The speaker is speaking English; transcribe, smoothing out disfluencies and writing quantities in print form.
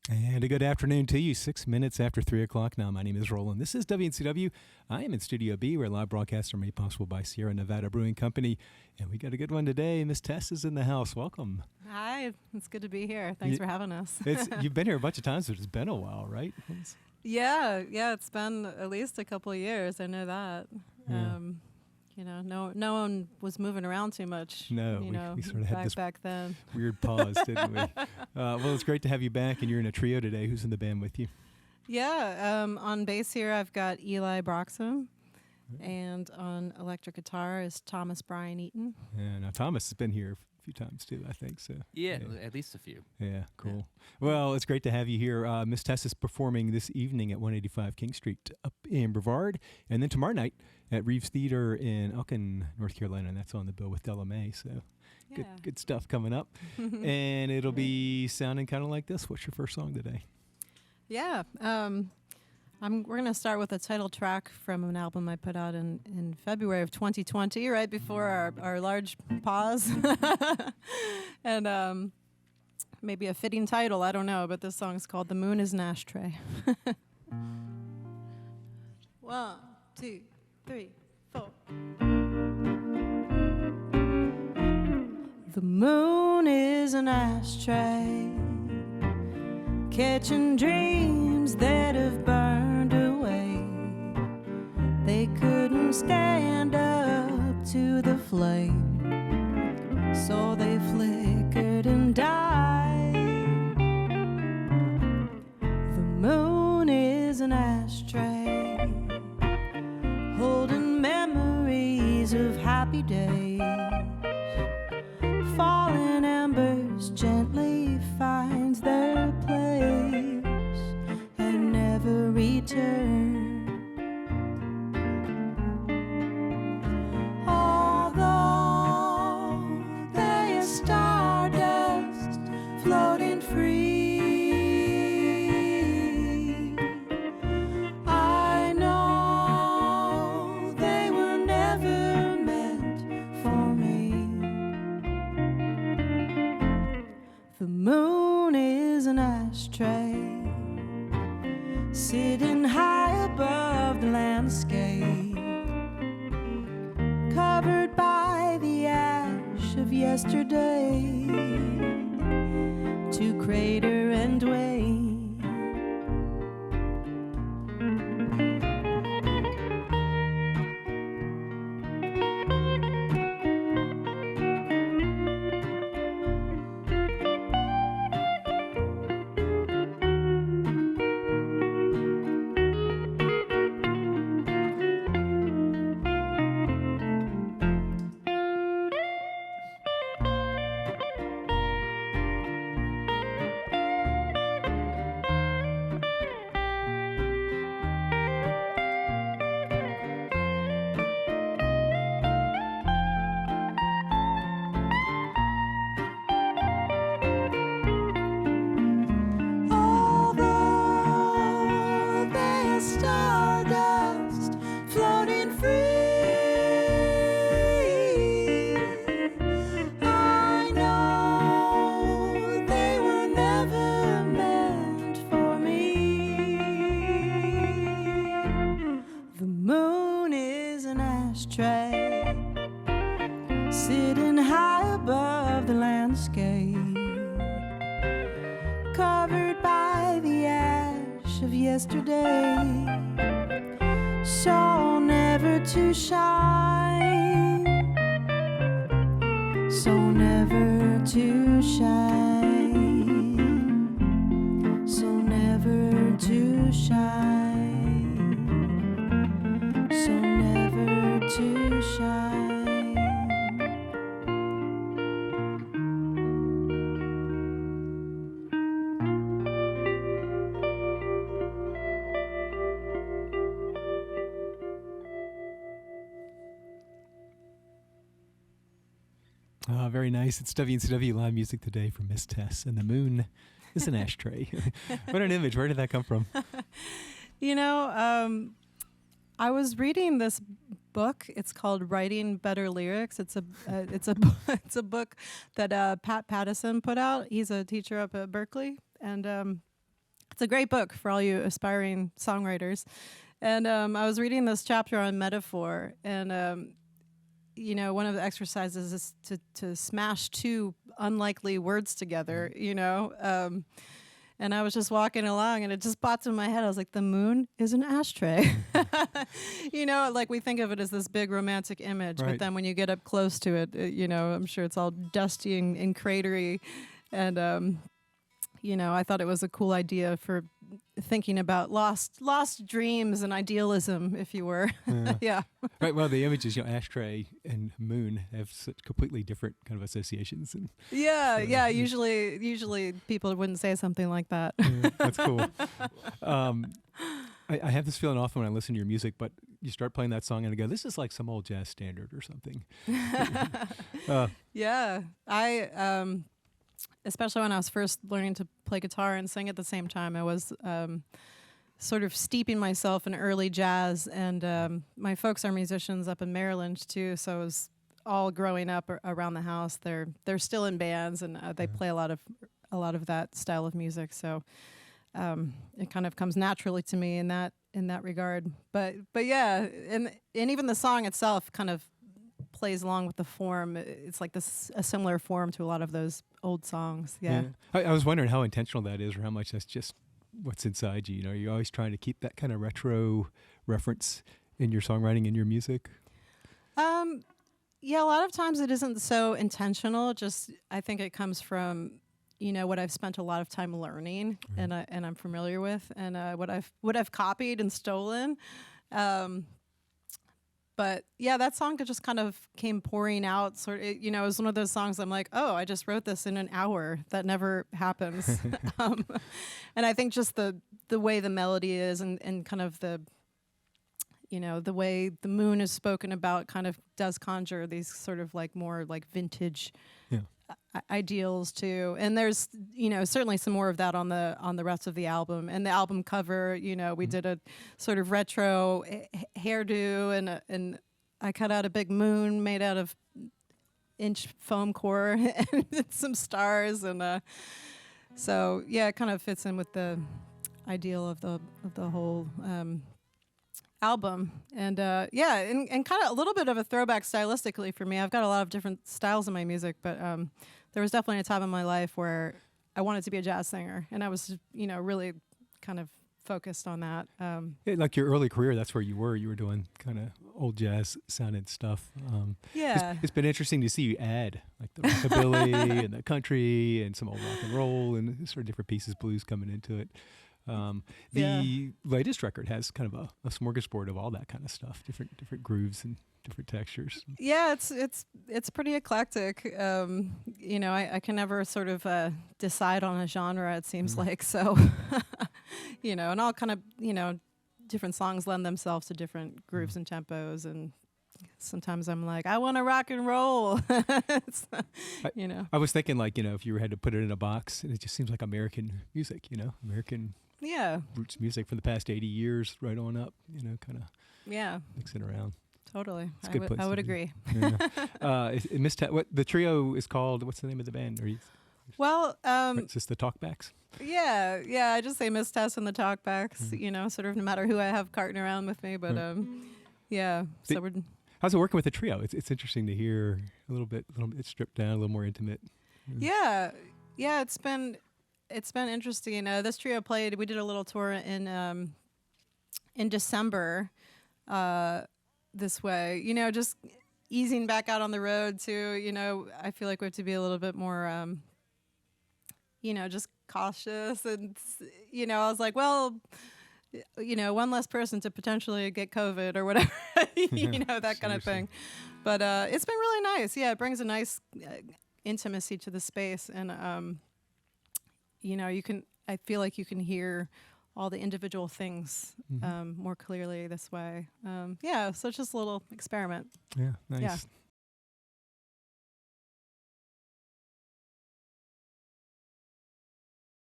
And a good afternoon to you. 6 minutes after 3 o'clock now. My name is Roland. This is WNCW. I am in Studio B, where live broadcasts are made possible by Sierra Nevada Brewing Company. And we got a good one today. Miss Tess is in the house. Welcome. Hi, it's good to be here. Thanks for having us. You've been here a bunch of times, but it's been a while, right? Yeah, it's been at least a couple of years. I know that. Yeah. No one was moving around too much. No, we sort of had this back then. Weird pause, didn't we? Well, it's great to have you back, and you're in a trio today. Who's in the band with you? Yeah, on bass here I've got Eli Broxham, and on electric guitar is Thomas Brian Eaton. Yeah, now Thomas has been here a few times too, I think. So yeah, at least a few. Yeah, cool. Yeah. Well, it's great to have you here. Miss Tess is performing this evening at 185 King Street up in Brevard, and then tomorrow night at Reeves Theater in Elkin, North Carolina, and that's on the bill with Della May. So good stuff coming up. And it'll be sounding kind of like this. What's your first song today? Yeah, we're going to start with a title track from an album I put out in February of 2020, right before our large pause. And maybe a fitting title, I don't know, but this song's called The Moon is an Ashtray. 1, 2, 3, 4. The moon is an ashtray, catching dreams that have burned away. They couldn't stand up to the flame, so they flickered and died. The moon is an ashtray, holding memories of happy days. Fallen embers gently finds their place and never return. Although they are stardust floating free, I know they were never meant for me. The moon is an ashtray, sitting high above the landscape, covered by the ash of yesterday, to crater and wane. Stardust floating free, I know they were never meant for me. The moon is an ashtray, sitting high above the landscape, covered by the ash of yesterday, so never to shine, so never to shine, so never to shine, so never to shine. Very nice. It's WNCW live music today from Miss Tess, and the moon is an ashtray. What an image. Where did that come from? I was reading this book. It's called Writing Better Lyrics. It's a book that Pat Pattison put out. He's a teacher up at Berkeley, and It's a great book for all you aspiring songwriters. And I was reading this chapter on metaphor, and one of the exercises is to smash two unlikely words together, and I was just walking along, and it just popped in my head. I was like, the moon is an ashtray. Like we think of it as this big romantic image, Right. but then when you get up close to it, I'm sure it's all dusty and cratery. And, I thought it was a cool idea for thinking about lost dreams and idealism, if you were. Yeah. Yeah. Right. Well, the images, ashtray and moon have such completely different kind of associations. And Yeah. Yeah. Usually people wouldn't say something like that. that's cool. I have this feeling often when I listen to your music, but you start playing that song and I go, this is like some old jazz standard or something. Yeah. I especially when I was first learning to play guitar and sing at the same time, I was sort of steeping myself in early jazz, and my folks are musicians up in Maryland too, so it was all growing up around the house. They're still in bands, and they play a lot of that style of music, so it kind of comes naturally to me in that regard. But yeah, and even the song itself kind of plays along with the form. It's like a similar form to a lot of those old songs. Yeah. I was wondering how intentional that is, or how much that's just what's inside you. You're always trying to keep that kind of retro reference in your songwriting, in your music. Yeah, a lot of times it isn't so intentional. Just I think it comes from what I've spent a lot of time learning, and I'm familiar with, and what I've copied and stolen. But yeah, that song just kind of came pouring out. It was one of those songs I'm like, oh, I just wrote this in an hour. That never happens. And I think just the way the melody is, and kind of the way the moon is spoken about kind of does conjure these sort of like more like vintage ideals too. And there's certainly some more of that on the rest of the album. And the album cover, we did a sort of retro hairdo, and I cut out a big moon made out of inch foam core and some stars, and so yeah, it kind of fits in with the ideal of the whole album. And and kind of a little bit of a throwback stylistically for me. I've got a lot of different styles in my music, but there was definitely a time in my life where I wanted to be a jazz singer, and I was really kind of focused on that. Like your early career, that's where you were doing kind of old jazz sounded stuff. It's been interesting to see you add like the rockabilly and the country and some old rock and roll and sort of different pieces, blues coming into it. The latest record has kind of a smorgasbord of all that kind of stuff, different grooves and different textures. Yeah, it's pretty eclectic. I can never sort of decide on a genre, it seems like, so and all kind of different songs lend themselves to different grooves and tempos, and sometimes I'm like, I want to rock and roll. I was thinking like, if you had to put it in a box, it just seems like American music, American roots music from the past 80 years right on up, kind of mixing around. Totally. I would agree. What the trio is called, what's the name of the band? Well, it's just the Talkbacks? Yeah, I just say Miss Tess and the Talkbacks, sort of no matter who I have carting around with me, but so we're... How's it working with the trio? It's interesting to hear a little bit stripped down, a little more intimate. Yeah, it's been interesting. This trio played. We did a little tour in December. This way, just easing back out on the road too. I feel like we have to be a little bit more, just cautious, and I was like, well, one less person to potentially get COVID or whatever, that kind of thing. But it's been really nice. Yeah, it brings a nice intimacy to the space, and I feel like you can hear all the individual things more clearly this way. So it's just a little experiment. Yeah, nice. Yeah.